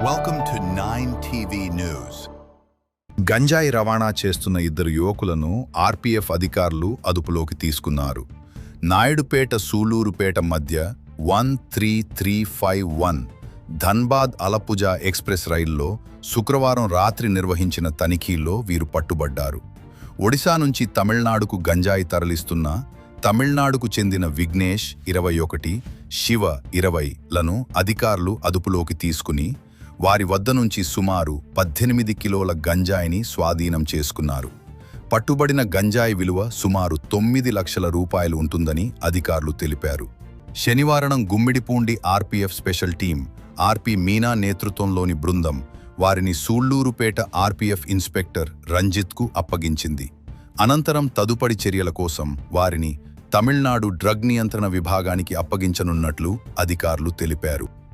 Welcome to 9 TV News. గంజాయి రవాణా చేస్తున్న ఇద్దరు యువకులను ఆర్పీఎఫ్ అధికారులు అదుపులోకి తీసుకున్నారు. నాయుడుపేట సూలూరుపేట మధ్య 13351 ధన్బాద్ అలపుజ ఎక్స్ప్రెస్ రైల్లో శుక్రవారం రాత్రి నిర్వహించిన తనిఖీల్లో వీరు పట్టుబడ్డారు. ఒడిశా నుంచి తమిళనాడుకు గంజాయి తరలిస్తున్న తమిళనాడుకు చెందిన విఘ్నేష్ 21, శివ 20లను అధికారులు అదుపులోకి తీసుకుని వారి వద్ద నుంచి సుమారు 18 కిలోల గంజాయిని స్వాధీనం చేసుకున్నారు. పట్టుబడిన గంజాయి విలువ సుమారు 9 లక్షల రూపాయలు ఉంటుందని అధికారులు తెలిపారు. శనివారం Gummidipoondi RPF special team RP Meena నేతృత్వంలోని బృందం వారిని సూళ్లూరుపేట ఆర్పీఎఫ్ ఇన్స్పెక్టర్ రంజిత్కు అప్పగించింది. అనంతరం తదుపరి చర్యల కోసం వారిని తమిళనాడు డ్రగ్ నియంత్రణ విభాగానికి అప్పగించనున్నట్లు అధికారులు తెలిపారు.